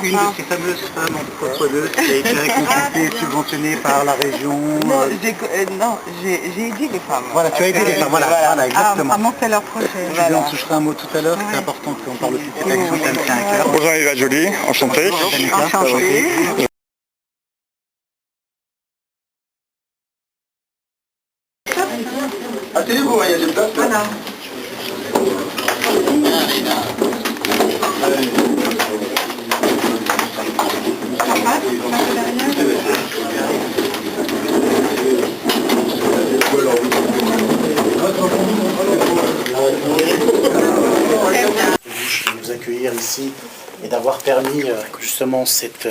Une de ces fameuses femmes entrepreneuses qui a été récompensée, subventionnée par la région. Non, j'ai aidé les femmes. Voilà, tu as aidé les femmes, voilà, exactement. À monter leur projet. Julie, on touchera un mot tout à l'heure, c'est important qu'on parle aussi de cette action qui me tient à cœur. Bonjour Eva Jolie, enchanté. Enchantée. Attendez-vous, il y a des places. Voilà. De nous accueillir ici et d'avoir permis justement cette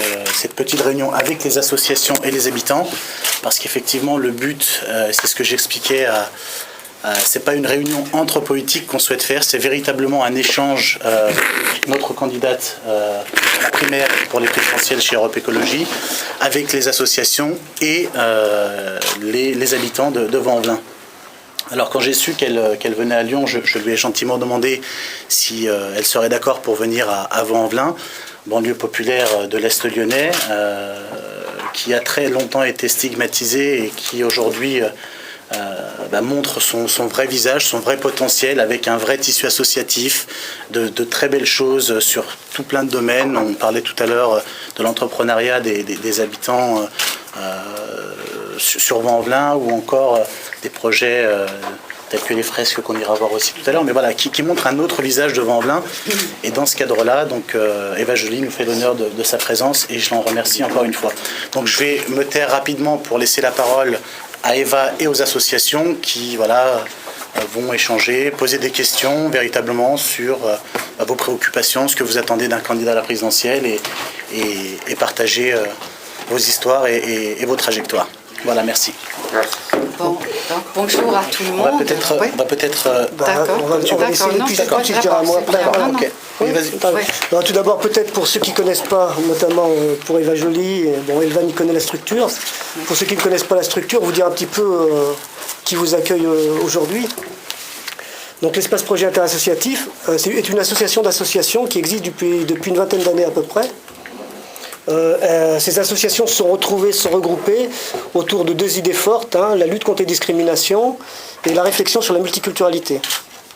petite réunion avec les associations et les habitants, parce qu'effectivement le but, c'est ce que j'expliquais, c'est pas une réunion entre politiques qu'on souhaite faire, c'est véritablement un échange. Notre candidate la primaire pour les présidentielles chez Europe Écologie avec les associations et les habitants de Vaux-en-Velin. Alors quand j'ai su qu'elle venait à Lyon, je lui ai gentiment demandé si elle serait d'accord pour venir à Vaux-en-Velin, banlieue populaire de l'Est lyonnais, qui a très longtemps été stigmatisée et qui aujourd'hui montre son vrai visage, son vrai potentiel, avec un vrai tissu associatif, de très belles choses sur tout plein de domaines. On parlait tout à l'heure de l'entrepreneuriat des habitants sur Vaux-en-Velin, ou encore des projets tels que les fresques qu'on ira voir aussi tout à l'heure, mais voilà, qui montrent un autre visage de Vaux-en-Velin. Et dans ce cadre-là, donc Eva Jolie nous fait l'honneur de sa présence et je l'en remercie encore une fois. Donc je vais me taire rapidement pour laisser la parole à Eva et aux associations qui vont échanger, poser des questions véritablement sur vos préoccupations, ce que vous attendez d'un candidat à la présidentielle et partager vos histoires et vos trajectoires. Voilà, merci. Bon, bonjour à tout le monde. On va peut-être. D'accord. On va laisser les plus d'accord, tu diras moi après. Voilà, ok. Oui, vas-y. Tout d'abord, peut-être pour ceux qui ne connaissent pas, notamment pour Eva Jolie, bon, Elvan connaît la structure. Pour ceux qui ne connaissent pas la structure, vous dire un petit peu qui vous accueille aujourd'hui. Donc l'espace projet interassociatif est une association d'associations qui existe depuis une vingtaine d'années à peu près. Ces associations se sont retrouvées, se sont regroupées autour de deux idées fortes, la lutte contre les discriminations et la réflexion sur la multiculturalité.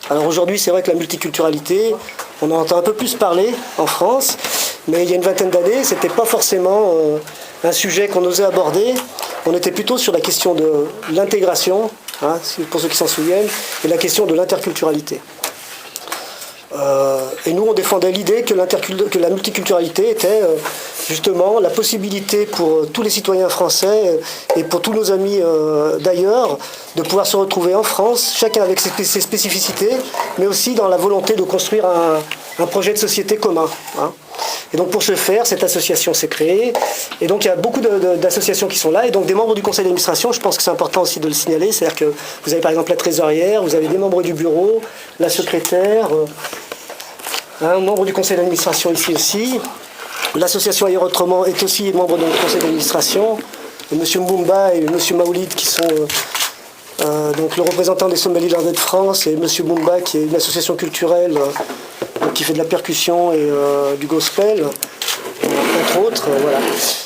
Alors aujourd'hui, c'est vrai que la multiculturalité, on en entend un peu plus parler en France, mais il y a une vingtaine d'années, ce n'était pas forcément un sujet qu'on osait aborder. On était plutôt sur la question de l'intégration, pour ceux qui s'en souviennent, et la question de l'interculturalité. Et nous, on défendait l'idée que la multiculturalité était justement la possibilité pour tous les citoyens français et pour tous nos amis d'ailleurs de pouvoir se retrouver en France, chacun avec ses spécificités, mais aussi dans la volonté de construire un projet de société commun. Et donc pour ce faire, cette association s'est créée. Et donc il y a beaucoup d'associations qui sont là, et donc des membres du conseil d'administration. Je pense que c'est important aussi de le signaler. C'est-à-dire que vous avez par exemple la trésorière, vous avez des membres du bureau, la secrétaire, un membre du conseil d'administration ici aussi. L'association Ailleurs Autrement est aussi membre du conseil d'administration. M. Mboumba et M. Maoulid qui sont donc le représentant des Somalilands de France, et M. Mboumba qui est une association culturelle qui fait de la percussion et du gospel, entre autres. Voilà.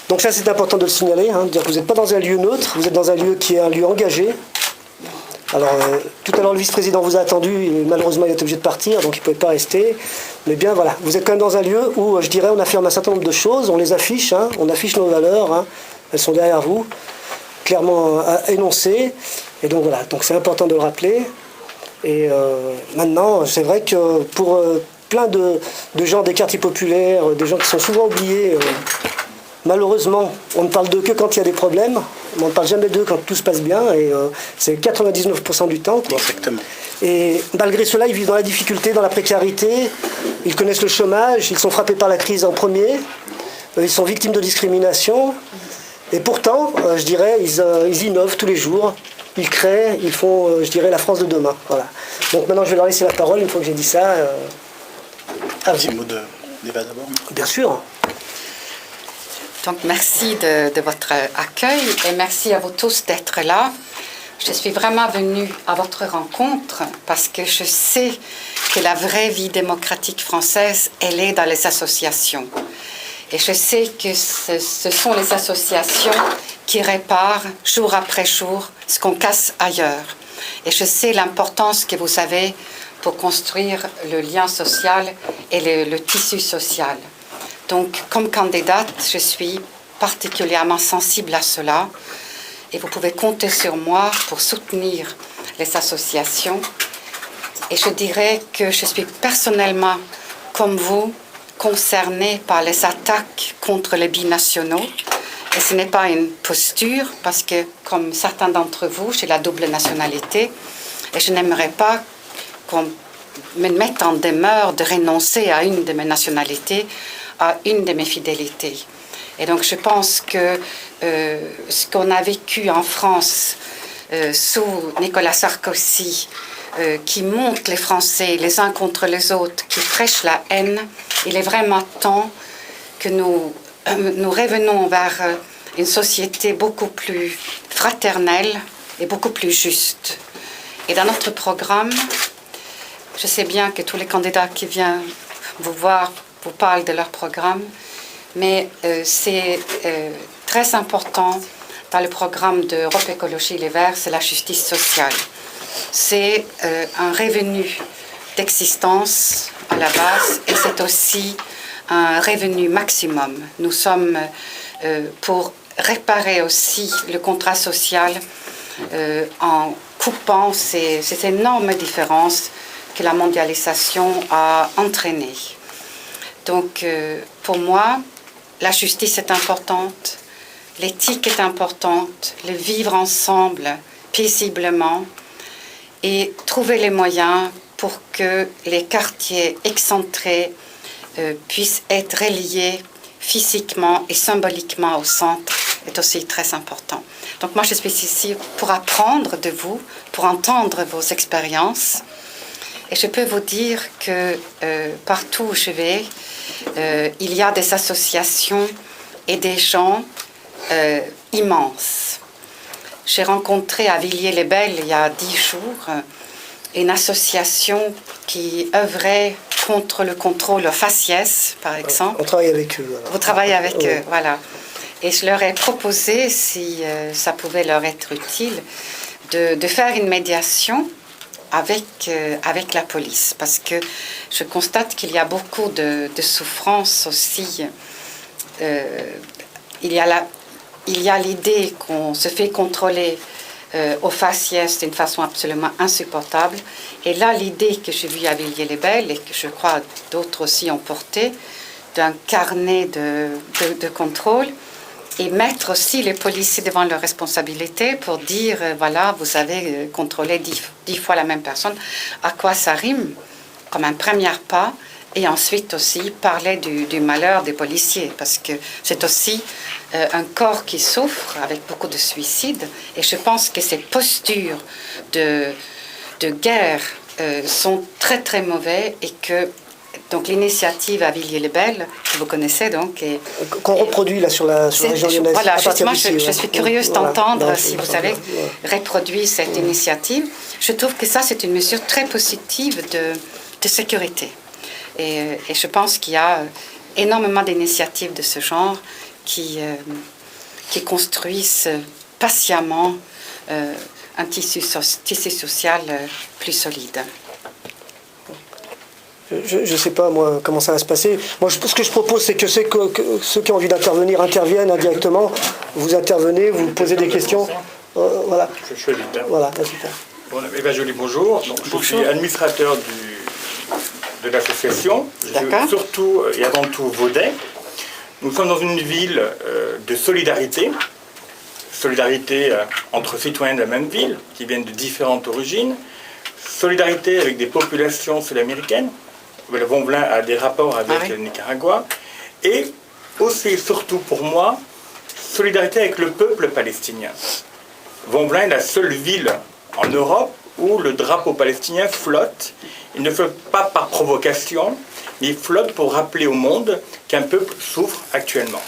Donc ça c'est important de le signaler, de dire que vous n'êtes pas dans un lieu neutre, vous êtes dans un lieu qui est un lieu engagé. Alors tout à l'heure le vice-président vous a attendu, et malheureusement il est obligé de partir, donc il ne pouvait pas rester. Mais bien voilà, vous êtes quand même dans un lieu où je dirais on affirme un certain nombre de choses, on les affiche, on affiche nos valeurs, elles sont derrière vous, clairement énoncées. Et donc voilà, donc c'est important de le rappeler. Et maintenant, c'est vrai que pour plein de gens des quartiers populaires, des gens qui sont souvent oubliés, malheureusement, on ne parle d'eux que quand il y a des problèmes, mais on ne parle jamais d'eux quand tout se passe bien, et c'est 99% du temps. Quoi. Exactement. Et malgré cela, ils vivent dans la difficulté, dans la précarité, ils connaissent le chômage, ils sont frappés par la crise en premier, ils sont victimes de discrimination, et pourtant, je dirais, ils innovent tous les jours. Ils créent, ils font, je dirais, la France de demain. Voilà. Donc maintenant, je vais leur laisser la parole, une fois que j'ai dit ça. Un petit mot d'Eva d'abord. Bien sûr. Donc merci de votre accueil et merci à vous tous d'être là. Je suis vraiment venue à votre rencontre parce que je sais que la vraie vie démocratique française, elle est dans les associations. Et je sais que ce sont les associations qui réparent jour après jour ce qu'on casse ailleurs. Et je sais l'importance que vous avez pour construire le lien social et le tissu social. Donc, comme candidate, je suis particulièrement sensible à cela. Et vous pouvez compter sur moi pour soutenir les associations. Et je dirais que je suis personnellement, comme vous, concernée par les attaques contre les binationaux. Et ce n'est pas une posture, parce que, comme certains d'entre vous, j'ai la double nationalité, et je n'aimerais pas qu'on me mette en demeure de renoncer à une de mes nationalités, à une de mes fidélités. Et donc je pense que ce qu'on a vécu en France sous Nicolas Sarkozy, qui monte les Français les uns contre les autres, qui prêche la haine, il est vraiment temps que nous revenons vers une société beaucoup plus fraternelle et beaucoup plus juste. Et dans notre programme, je sais bien que tous les candidats qui viennent vous voir vous parlent de leur programme, mais c'est très important dans le programme d'Europe Écologie Les Verts, c'est la justice sociale. C'est un revenu d'existence à la base et c'est aussi un revenu maximum. Nous sommes pour réparer aussi le contrat social en coupant ces énormes différences que la mondialisation a entraînées. Donc, pour moi, la justice est importante, l'éthique est importante, le vivre ensemble paisiblement et trouver les moyens pour que les quartiers excentrés puissent être reliés physiquement et symboliquement au centre est aussi très important. Donc moi, je suis ici pour apprendre de vous, pour entendre vos expériences. Et je peux vous dire que partout où je vais, il y a des associations et des gens immenses. J'ai rencontré à Villiers-les-Belles, il y a 10 jours, une association qui œuvrait contre le contrôle faciès, par exemple. On travaille avec eux. Alors. Vous travaillez avec eux, voilà. Et je leur ai proposé, si ça pouvait leur être utile, de faire une médiation avec la police, parce que je constate qu'il y a beaucoup de souffrance aussi. Il y a l'idée qu'on se fait contrôler au faciès d'une façon absolument insupportable. Et là, l'idée que j'ai vue à Villiers-les-Belles, et que je crois d'autres aussi ont porté, d'un carnet de contrôle, et mettre aussi les policiers devant leurs responsabilités pour dire, voilà, vous avez contrôlé 10 fois la même personne, à quoi ça rime, comme un premier pas, et ensuite aussi parler du malheur des policiers, parce que c'est aussi un corps qui souffre avec beaucoup de suicides, et je pense que ces postures de guerre sont très très mauvais, et que donc l'initiative à Villiers-les-Belles, que vous connaissez donc, qu'on reproduit là sur la région lyonnaise. Voilà, justement, je suis curieuse d'entendre si vous avez voilà. reproduit cette initiative. Je trouve que ça, c'est une mesure très positive de sécurité. Et je pense qu'il y a énormément d'initiatives de ce genre qui construisent patiemment un tissu social plus solide. Je ne sais pas, moi, comment ça va se passer. Moi, ce que je propose, c'est que ceux qui ont envie d'intervenir interviennent indirectement. Vous intervenez, vous posez des questions. Voilà. Je suis éditeur. Voilà, super. Bon, Eva Joly, bonjour. Donc, je suis administrateur de l'association. Je suis surtout et avant tout vaudet. Nous sommes dans une ville de solidarité. Solidarité entre citoyens de la même ville, qui viennent de différentes origines. Solidarité avec des populations sud-américaines. Le Vauvelin a des rapports avec le Nicaragua. Et aussi et surtout pour moi, solidarité avec le peuple palestinien. Vauvelin est la seule ville en Europe où le drapeau palestinien flotte. Il ne flotte pas par provocation, mais il flotte pour rappeler au monde qu'un peuple souffre actuellement.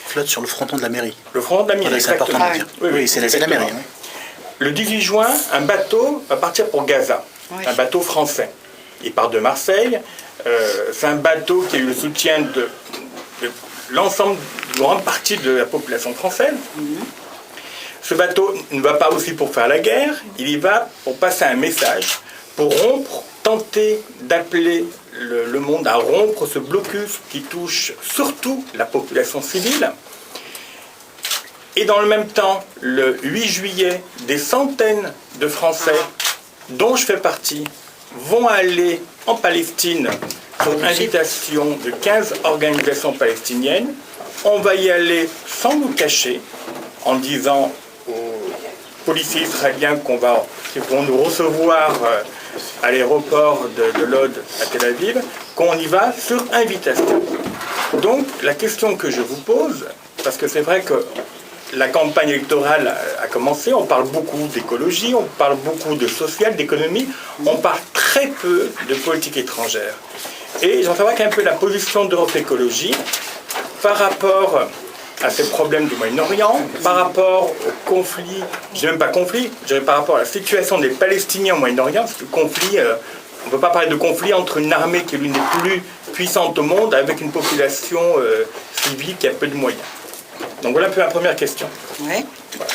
flotte sur le fronton de la mairie. Le fronton de la mairie, Voilà, c'est important exactement. de dire. Oui, c'est la mairie. Oui. Le 18 juin, un bateau va partir pour Gaza, un bateau français. Il part de Marseille. C'est un bateau qui a eu le soutien de l'ensemble, d'une grande partie de la population française. Ce bateau ne va pas aussi pour faire la guerre, il y va pour passer un message, pour rompre, tenter d'appeler le monde à rompre ce blocus qui touche surtout la population civile. Et dans le même temps, le 8 juillet, des centaines de Français, dont je fais partie, vont aller en Palestine sur invitation de 15 organisations palestiniennes. On va y aller sans nous cacher, en disant aux policiers israéliens qui vont nous recevoir à l'aéroport de Lod à Tel Aviv, qu'on y va sur invitation. Donc la question que je vous pose, parce que c'est vrai que la campagne électorale a commencé, on parle beaucoup d'écologie, on parle beaucoup de social, d'économie, on parle très peu de politique étrangère. Et j'en savoir un peu la position d'Europe Écologie par rapport à ces problèmes du Moyen-Orient, par rapport au conflit, je dirais même pas conflit, je dirais par rapport à la situation des Palestiniens au Moyen-Orient, parce que le conflit, on ne peut pas parler de conflit entre une armée qui est l'une des plus puissantes au monde avec une population civile qui a peu de moyens. Donc voilà un peu la première question. Oui. Voilà.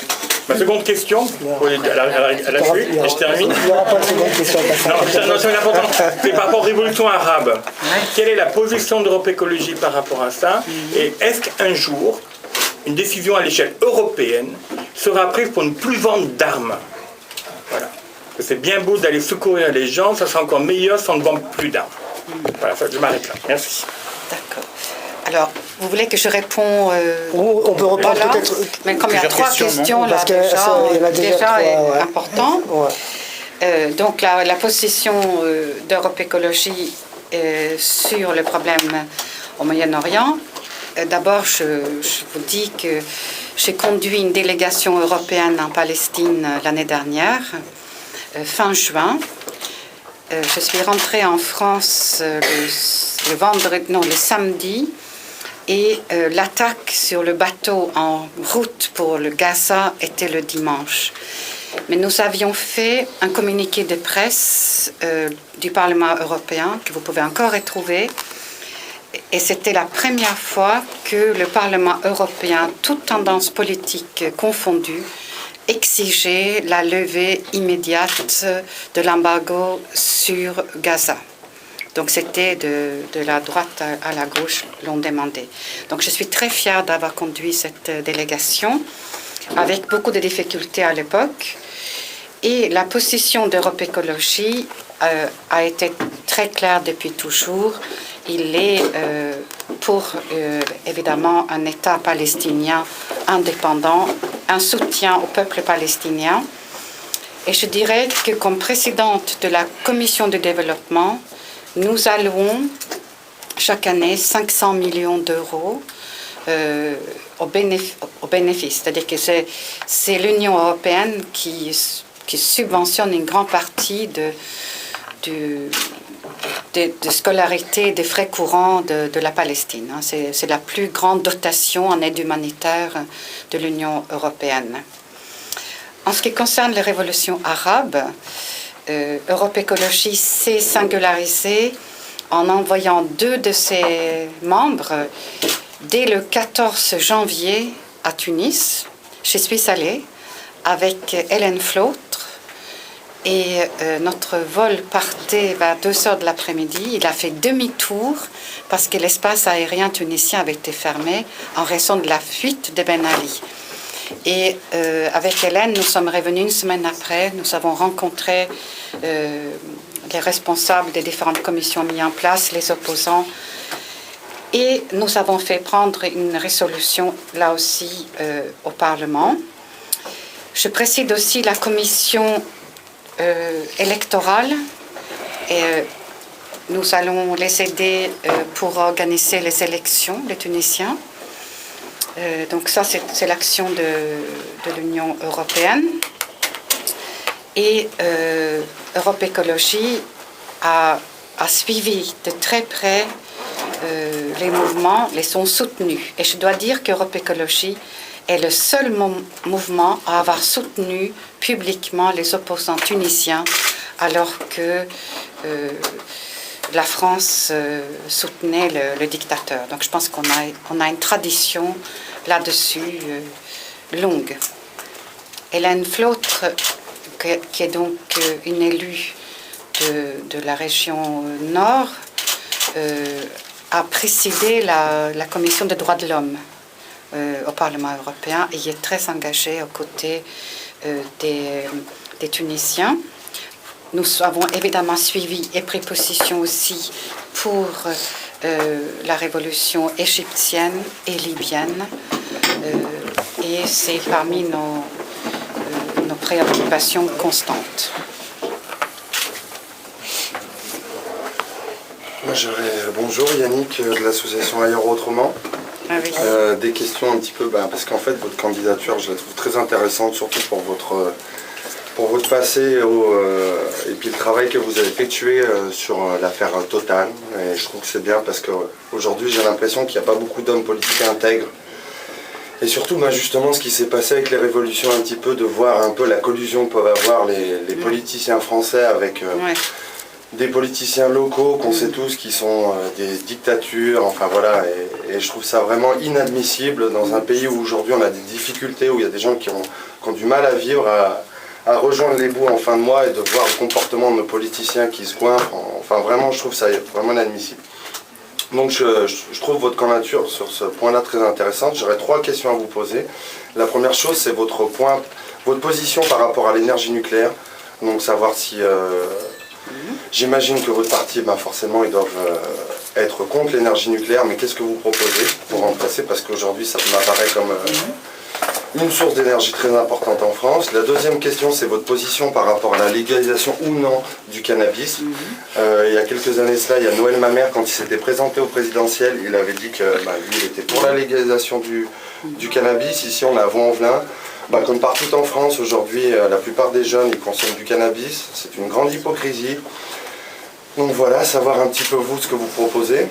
Ma seconde question, à la suite, et je termine. Il n'y aura pas de seconde question. Non, c'est important. C'est par rapport aux révolutions arabes. Quelle est la position d'Europe Écologie par rapport à ça? Et est-ce qu'un jour, une décision à l'échelle européenne sera prise pour ne plus vendre d'armes? Voilà. C'est bien beau d'aller secourir les gens, ça sera encore meilleur si on ne vend plus d'armes. Voilà, je m'arrête là. Merci. D'accord. Alors, vous voulez que je réponde On peut reprendre voilà. peut-être. Mais comme il y a Plusieurs 3 questions, là, Parce que il y en a déjà déjà 3, est ouais. important. Ouais. Donc, la position d'Europe Écologie sur le problème au Moyen-Orient. D'abord, je vous dis que j'ai conduit une délégation européenne en Palestine l'année dernière, fin juin. Je suis rentrée en France le samedi, et l'attaque sur le bateau en route pour le Gaza était le dimanche. Mais nous avions fait un communiqué de presse du Parlement européen que vous pouvez encore retrouver. Et c'était la première fois que le Parlement européen, toutes tendances politiques confondues, exigeait la levée immédiate de l'embargo sur Gaza. Donc c'était de la droite à la gauche l'ont demandé. Donc je suis très fière d'avoir conduit cette délégation avec beaucoup de difficultés à l'époque. Et la position d'Europe Écologie a été très claire depuis toujours. Il est pour évidemment un État palestinien indépendant, un soutien au peuple palestinien. Et je dirais que comme présidente de la Commission de développement, nous allouons chaque année 500 millions d'euros au bénéfice. C'est-à-dire que c'est l'Union européenne qui subventionne une grande partie de scolarité, des frais courants de la Palestine. C'est la plus grande dotation en aide humanitaire de l'Union européenne. En ce qui concerne les révolutions arabes, Europe Écologie s'est singularisée en envoyant 2 de ses membres dès le 14 janvier à Tunis. Je suis allée avec Hélène Flautre et notre vol partait vers 2h de l'après-midi. Il a fait demi-tour parce que l'espace aérien tunisien avait été fermé en raison de la fuite de Ben Ali. Et avec Hélène, nous sommes revenus une semaine après. Nous avons rencontré les responsables des différentes commissions mises en place, les opposants. Et nous avons fait prendre une résolution, là aussi, au Parlement. Je préside aussi la commission électorale. Et nous allons les aider pour organiser les élections, les Tunisiens. Donc ça, c'est l'action de l'Union européenne. Et Europe Écologie a suivi de très près les mouvements les sont soutenus. Et je dois dire qu'Europe Écologie est le seul mouvement à avoir soutenu publiquement les opposants tunisiens, alors que la France soutenait le dictateur. Donc je pense qu'on a une tradition là-dessus longue. Hélène Flautre, qui est donc une élue de la région Nord, a présidé la Commission des droits de l'homme au Parlement européen et y est très engagée aux côtés des Tunisiens. Nous avons évidemment suivi et pris position aussi pour la révolution égyptienne et libyenne. Et c'est parmi nos préoccupations constantes. Moi, bonjour, Yannick de l'association Ailleurs Autrement. Ah oui. Des questions un petit peu, parce qu'en fait votre candidature je la trouve très intéressante, surtout pour votre passé et puis le travail que vous avez effectué sur l'affaire Total. Et je trouve que c'est bien parce qu'aujourd'hui j'ai l'impression qu'il n'y a pas beaucoup d'hommes politiques intègres. Et surtout justement ce qui s'est passé avec les révolutions un petit peu, de voir un peu la collusion que peuvent avoir les politiciens français avec des politiciens locaux qu'on sait tous qui sont des dictatures, enfin voilà, et je trouve ça vraiment inadmissible dans un pays où aujourd'hui on a des difficultés, où il y a des gens qui ont du mal à vivre, à rejoindre les bouts en fin de mois, et de voir le comportement de nos politiciens qui se coincent, enfin vraiment je trouve ça vraiment inadmissible. Donc je trouve votre candidature sur ce point-là très intéressante. J'aurais 3 questions à vous poser. La première chose, c'est votre position par rapport à l'énergie nucléaire, donc savoir si... J'imagine que votre parti, forcément, ils doivent être contre l'énergie nucléaire, mais qu'est-ce que vous proposez pour remplacer? Parce qu'aujourd'hui, ça m'apparaît comme une source d'énergie très importante en France. La deuxième question, c'est votre position par rapport à la légalisation ou non du cannabis. Il y a quelques années cela, il y a Noël Mamère, quand il s'était présenté au présidentiel, il avait dit que lui, il était pour la légalisation du cannabis. Ici, on a à Vaux-en-Velin. Comme partout en France, aujourd'hui, la plupart des jeunes ils consomment du cannabis. C'est une grande hypocrisie. Donc voilà, savoir un petit peu vous ce que vous proposez.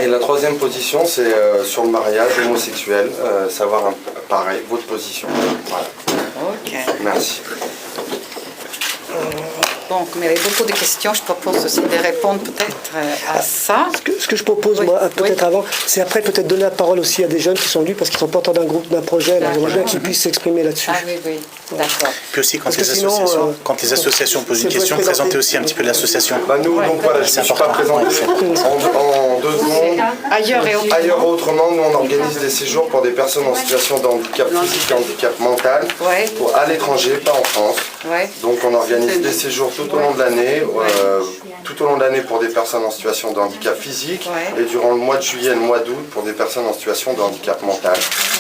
Et la troisième position, c'est sur le mariage homosexuel. Savoir, pareil, votre position. Voilà. Ok. Merci. Bon, comme il y avait beaucoup de questions, je propose aussi de répondre peut-être à ça. Ce que je propose, moi, peut-être avant, c'est après peut-être donner la parole aussi à des jeunes qui sont élus, parce qu'ils sont porteurs d'un groupe, d'un projet, là, j'aimerais bien qu'ils puissent s'exprimer là-dessus. Ah oui, d'accord. Puis aussi, quand les associations posent une question, présentez aussi un petit peu l'association. Nous, donc voilà, je ne me suis pas présenté. En 2 secondes, Ailleurs Autrement, nous on organise des séjours pour des personnes en situation de handicap physique et handicap mental, à l'étranger, pas en France. Donc on organise des séjours tout au long de l'année, pour des personnes en situation de handicap physique, et durant le mois de juillet et le mois d'août pour des personnes en situation de handicap mental.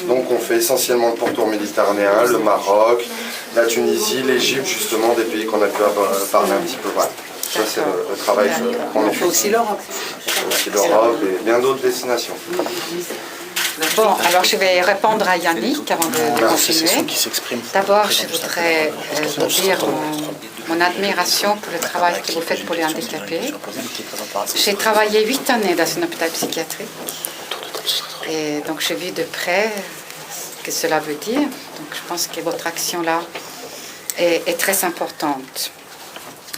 Donc on fait essentiellement le pourtour méditerranéen, le Maroc, la Tunisie, l'Égypte, justement, des pays qu'on a pu parler un petit peu. Voilà. Ça c'est le travail qu'on fait. Aussi l'Europe. Aussi l'Europe et bien d'autres destinations. Bon, alors je vais répondre à Yannick avant de continuer. D'abord, je voudrais vous dire mon admiration pour le travail que vous faites pour les handicapés. J'ai travaillé 8 années dans un hôpital psychiatrique et donc j'ai vu de près ce que cela veut dire. Donc je pense que votre action là est très importante.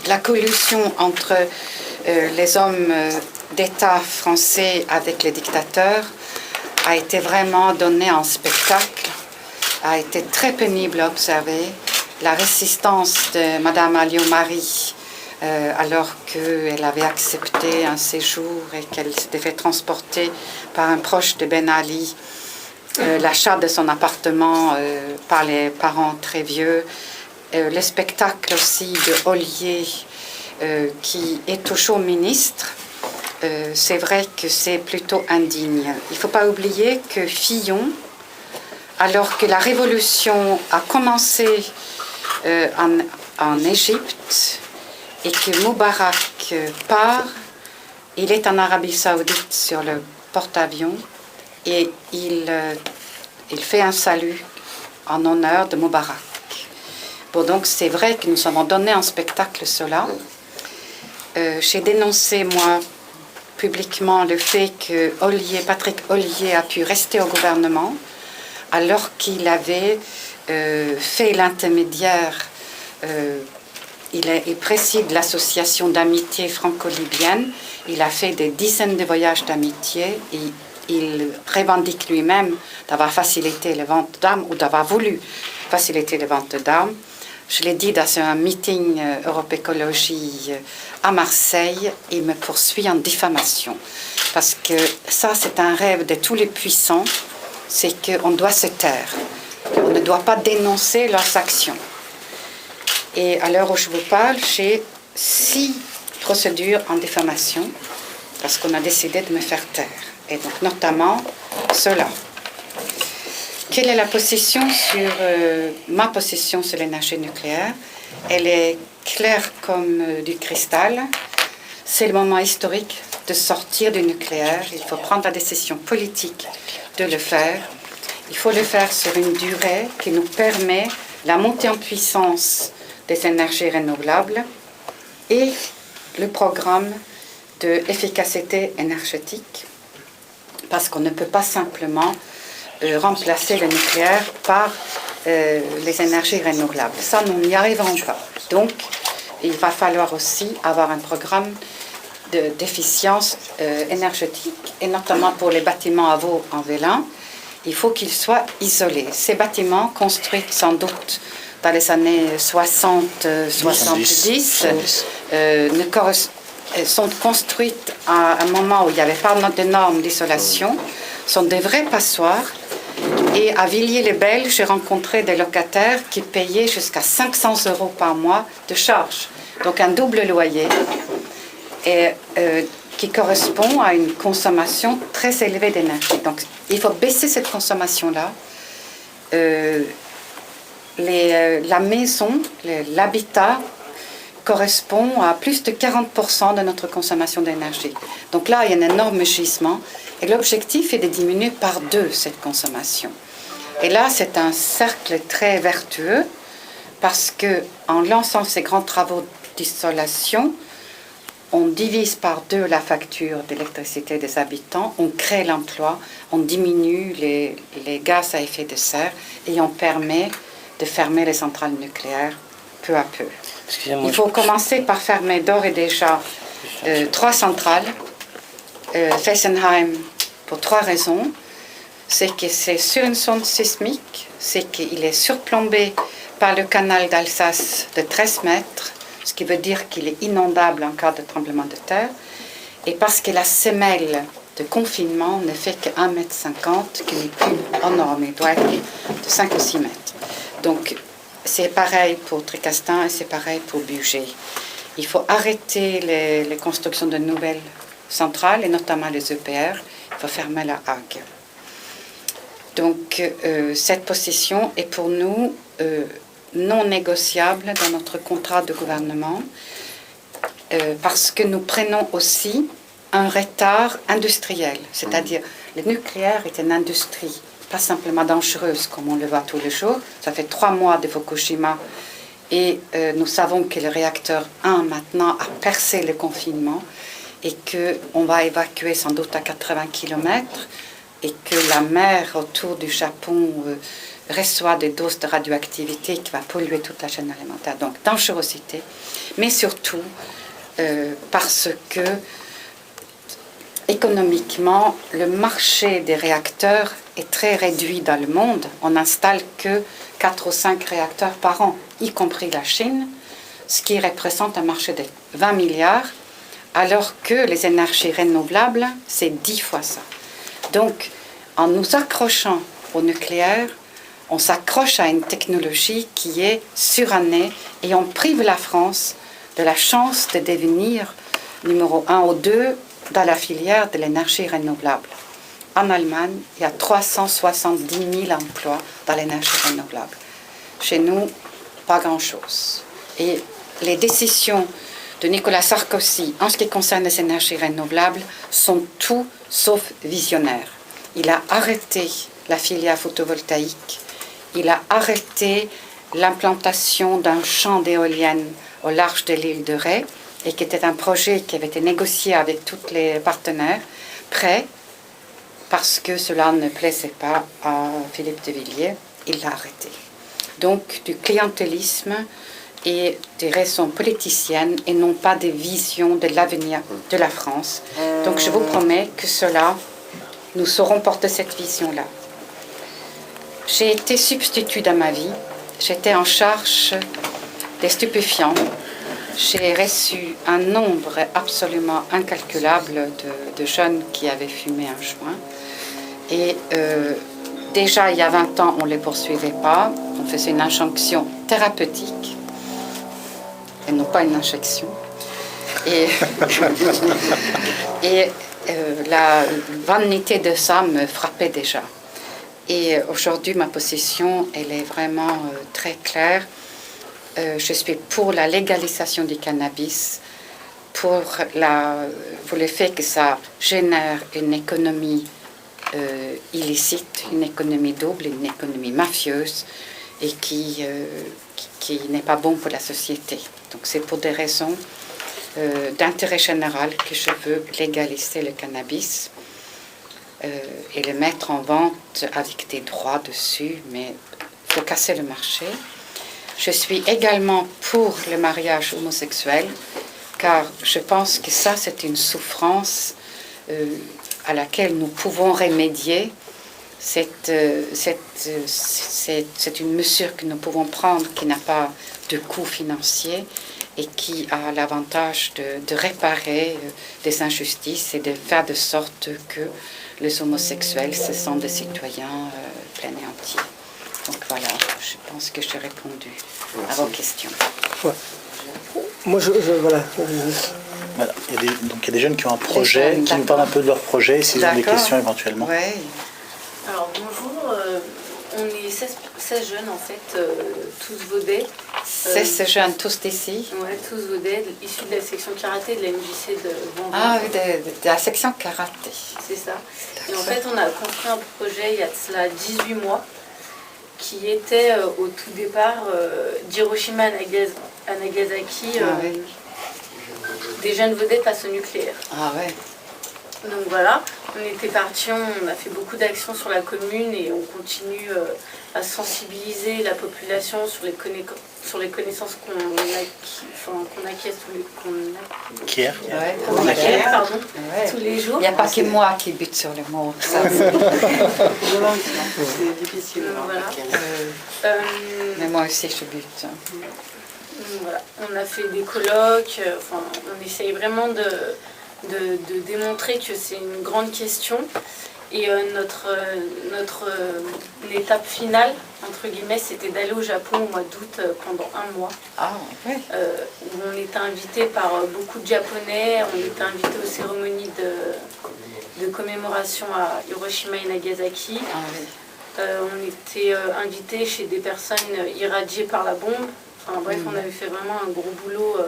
La collusion entre les hommes d'État français avec les dictateurs a été vraiment donnée en spectacle, a été très pénible à observer. La résistance de Madame Alliot-Marie, alors qu'elle avait accepté un séjour et qu'elle s'était fait transporter par un proche de Ben Ali, l'achat de son appartement par les parents très vieux, le spectacle aussi de Ollier qui est toujours ministre. C'est vrai que c'est plutôt indigne. Il ne faut pas oublier que Fillon, alors que la révolution a commencé en Égypte et que Moubarak part, il est en Arabie Saoudite sur le porte-avions et il fait un salut en honneur de Moubarak. Bon, donc c'est vrai que nous avons donné en spectacle cela. J'ai dénoncé, moi, publiquement le fait que Patrick Ollier a pu rester au gouvernement alors qu'il avait fait l'intermédiaire. Il préside l'association d'amitié franco-libyenne. Il a fait des dizaines de voyages d'amitié. Il revendique lui-même d'avoir facilité les ventes d'armes ou d'avoir voulu faciliter les ventes d'armes. Je l'ai dit dans un meeting Europe Écologie à Marseille, il me poursuit en diffamation. Parce que ça, c'est un rêve de tous les puissants, c'est qu'on doit se taire. On ne doit pas dénoncer leurs actions. Et à l'heure où je vous parle, j'ai 6 procédures en diffamation parce qu'on a décidé de me faire taire. Et donc notamment cela. Quelle est la position sur ma position sur l'énergie nucléaire? Elle est claire comme du cristal. C'est le moment historique de sortir du nucléaire. Il faut prendre la décision politique de le faire. Il faut le faire sur une durée qui nous permet la montée en puissance des énergies renouvelables et le programme d'efficacité énergétique, parce qu'on ne peut pas simplement remplacer le nucléaire par les énergies renouvelables. Ça, nous n'y arriverons pas. Donc, il va falloir aussi avoir un programme d'efficience énergétique, et notamment pour les bâtiments à Vaux en Velin, il faut qu'ils soient isolés. Ces bâtiments, construits sans doute dans les années 60-70, sont construits à un moment où il n'y avait pas de normes d'isolation, sont des vrais passoires. Et à Villiers-les-Belles, j'ai rencontré des locataires qui payaient jusqu'à 500 € par mois de charges. Donc un double loyer, et qui correspond à une consommation très élevée d'énergie. Donc il faut baisser cette consommation-là. La maison, l'habitat, correspond à plus de 40% de notre consommation d'énergie. Donc là, il y a un énorme gisement. Et l'objectif est de diminuer par 2 cette consommation. Et là, c'est un cercle très vertueux parce qu'en lançant ces grands travaux d'isolation, on divise par 2 la facture d'électricité des habitants, on crée l'emploi, on diminue les gaz à effet de serre et on permet de fermer les centrales nucléaires peu à peu. Il faut commencer par fermer d'ores et déjà 3 centrales. Fessenheim, pour 3 raisons. C'est que c'est sur une zone sismique, c'est qu'il est surplombé par le canal d'Alsace de 13 mètres, ce qui veut dire qu'il est inondable en cas de tremblement de terre, et parce que la semelle de confinement ne fait que 1,50 m, qui n'est plus en norme, il doit être de 5 ou 6 mètres. Donc c'est pareil pour Tricastin et c'est pareil pour Bugey. Il faut arrêter les constructions de nouvelles centrales, et notamment les EPR. Il faut fermer la Hague. Donc cette position est pour nous non négociable dans notre contrat de gouvernement, parce que nous prenons aussi un retard industriel. C'est-à-dire, le nucléaire est une industrie pas simplement dangereuse comme on le voit tous les jours. Ça fait 3 mois de Fukushima et nous savons que le réacteur 1 maintenant a percé le confinement et qu'on va évacuer sans doute à 80 km et que la mer autour du Japon reçoit des doses de radioactivité qui va polluer toute la chaîne alimentaire. Donc dangerosité, mais surtout parce que économiquement, le marché des réacteurs est très réduit dans le monde. On n'installe que 4 ou 5 réacteurs par an, y compris la Chine, ce qui représente un marché de 20 milliards, alors que les énergies renouvelables, c'est 10 fois ça. Donc, en nous accrochant au nucléaire, on s'accroche à une technologie qui est surannée et on prive la France de la chance de devenir numéro 1 ou 2 dans la filière de l'énergie renouvelable. En Allemagne, il y a 370 000 emplois dans l'énergie renouvelable. Chez nous, pas grand-chose. Et les décisions de Nicolas Sarkozy en ce qui concerne les énergies renouvelables sont tout sauf visionnaires. Il a arrêté la filière photovoltaïque, il a arrêté l'implantation d'un champ d'éoliennes au large de l'île de Ré, et qui était un projet qui avait été négocié avec tous les partenaires prêts, parce que cela ne plaisait pas à Philippe de Villiers, il l'a arrêté. Donc du clientélisme et des raisons politiciennes et non pas des visions de l'avenir de la France. Donc je vous promets que cela, nous saurons porter cette vision-là. J'ai été substitut dans ma vie, j'étais en charge des stupéfiants. J'ai reçu un nombre absolument incalculable de jeunes qui avaient fumé un joint. Et déjà, il y a 20 ans, on ne les poursuivait pas. On faisait une injonction thérapeutique et non pas une injection. Et, la vanité de ça me frappait déjà. Et aujourd'hui, ma position, elle est vraiment très claire. Je suis pour la légalisation du cannabis, pour le fait que ça génère une économie illicite, une économie double, une économie mafieuse, et qui n'est pas bon pour la société. Donc c'est pour des raisons d'intérêt général que je veux légaliser le cannabis et le mettre en vente avec des droits dessus, mais il faut casser le marché. Je suis également pour le mariage homosexuel, car je pense que ça, c'est une souffrance à laquelle nous pouvons remédier. C'est une mesure que nous pouvons prendre qui n'a pas de coût financier et qui a l'avantage de réparer des injustices et de faire de sorte que les homosexuels se sentent des citoyens pleins et entiers. Donc voilà, je pense que j'ai répondu à vos questions. Ouais. Moi, voilà. Voilà. Donc il y a des jeunes qui ont un projet, qui nous parlent un peu de leur projet, s'ils ont des questions éventuellement. Ouais. Alors bonjour, on est 16 jeunes en fait, tous vaudais. 16 jeunes, tous d'ici. Ouais, tous vaudais, issus de la section karaté de la MJC de Vendôme. Ah oui, de la section karaté. C'est ça. Et en fait, on a construit un projet il y a de cela 18 mois, qui était au tout départ d'Hiroshima à Nagasaki, des jeunes vedettes face au nucléaire. Ah ouais. Donc voilà, on était partis, on a fait beaucoup d'actions sur la commune et on continue à sensibiliser la population sur les connaissances qu'on acquiert tous les jours. Il n'y a pas que moi qui bute sur le mot. Ça, C'est difficile. Voilà. mais moi aussi je bute. Voilà. On a fait des colloques, on essaye vraiment de démontrer que c'est une grande question. Et notre étape finale, entre guillemets, c'était d'aller au Japon au mois d'août pendant un mois. Ah, oui. Où on était invité par beaucoup de Japonais, on était invité aux cérémonies de commémoration à Hiroshima et Nagasaki. Ah, oui. On était invité chez des personnes irradiées par la bombe. Enfin bref, on avait fait vraiment un gros boulot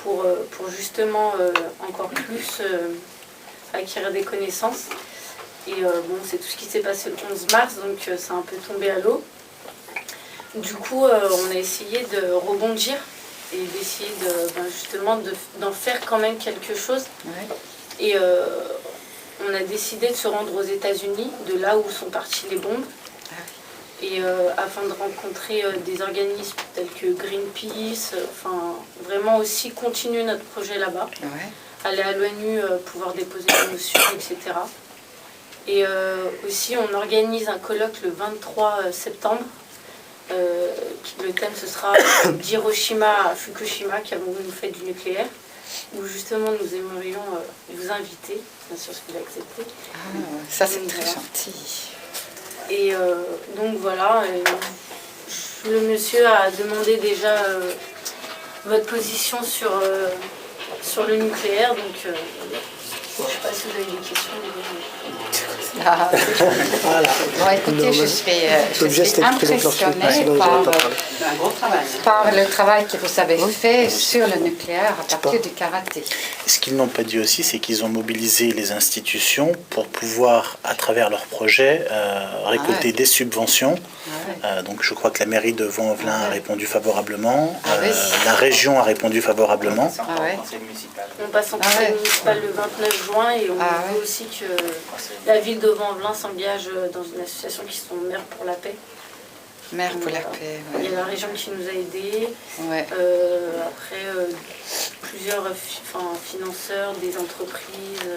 pour justement encore plus acquérir des connaissances. Et bon, c'est tout ce qui s'est passé le 11 mars, donc c'est un peu tombé à l'eau. Du coup, on a essayé de rebondir et d'essayer justement d'en faire quand même quelque chose. Ouais. Et on a décidé de se rendre aux États-Unis, de là où sont parties les bombes. Et afin de rencontrer des organismes tels que Greenpeace, vraiment aussi continuer notre projet là-bas, aller à l'ONU, pouvoir déposer des motions, etc. Et aussi on organise un colloque le 23 septembre. Le thème ce sera d'Hiroshima à Fukushima, qu'avons-nous fait du nucléaire, où justement nous aimerions vous inviter, bien sûr si vous l'acceptez. Ah, ça c'est très gentil. Et donc voilà, le monsieur a demandé déjà votre position sur le nucléaire, donc Je ne sais pas si vous avez des questions. Ah, Voilà. bon, écoutez, je suis impressionnée par le travail que vous avez fait sur le nucléaire à partir du karaté. Ce qu'ils n'ont pas dit aussi, c'est qu'ils ont mobilisé les institutions pour pouvoir, à travers leurs projets, récolter des subventions. Donc je crois que la mairie de Vaux-en-Velin a répondu favorablement, la région a répondu favorablement. On passe en conseil municipal le 29 juin et on veut aussi que la ville de Vaux-en-Velin s'engage dans une association qui sont Mères pour la paix. Mères pour la paix, ouais. Il y a la région qui nous a aidés. Ouais. Après, plusieurs financeurs, des entreprises.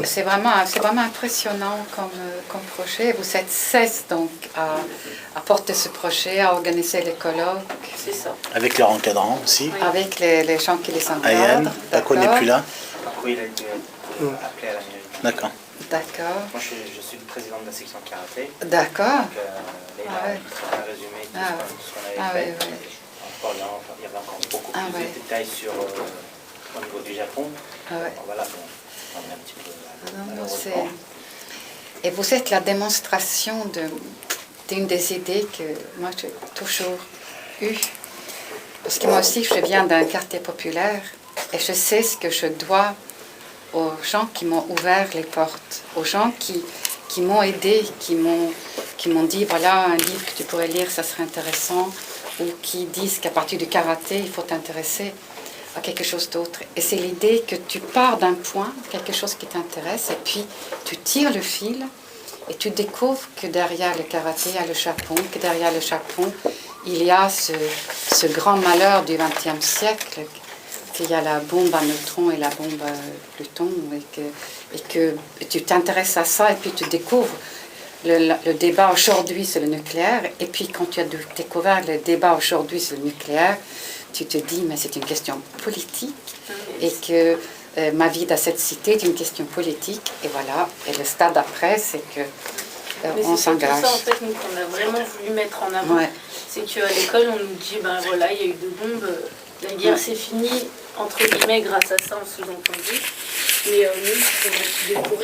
C'est vraiment impressionnant comme projet. Vous êtes 16 donc à porter ce projet, à organiser les colloques. C'est ça. Avec leur encadrant aussi. Oui. Avec les gens qui les encadrent. Ayane, Paco n'est plus là. Oui, il a été appelé à la mairie. D'accord. D'accord. Moi, je suis le président de la section karaté. Donc, Donc, Léna a très bien résumé tout ce qu'on avait fait. Il y avait encore beaucoup plus de détails au niveau du Japon. Voilà, on est un petit peu et vous êtes la démonstration d'une des idées que moi j'ai toujours eues. Parce que moi aussi, je viens d'un quartier populaire et je sais ce que je dois aux gens qui m'ont ouvert les portes, aux gens qui m'ont aidé, qui m'ont dit, voilà, un livre que tu pourrais lire, ça serait intéressant, ou qui disent qu'à partir du karaté, il faut t'intéresser à quelque chose d'autre. Et c'est l'idée que tu pars d'un point, quelque chose qui t'intéresse, et puis tu tires le fil, et tu découvres que derrière le karaté, il y a le Japon, que derrière le Japon, il y a ce grand malheur du XXe siècle, qu'il y a la bombe à neutrons et la bombe à Pluton, et que tu t'intéresses à ça, et puis tu découvres le débat aujourd'hui sur le nucléaire, et puis quand tu as découvert le débat aujourd'hui sur le nucléaire, tu te dis, mais c'est une question politique, et que ma vie dans cette cité est une question politique, et voilà. Et le stade après, c'est que on s'engage. C'est ça, en fait, nous, qu'on a vraiment voulu mettre en avant. C'est qu'à l'école, on nous dit, ben voilà, il y a eu deux bombes, la guerre c'est fini, entre guillemets, grâce à ça, on sous-entendu. Mais nous, on a pu découvrir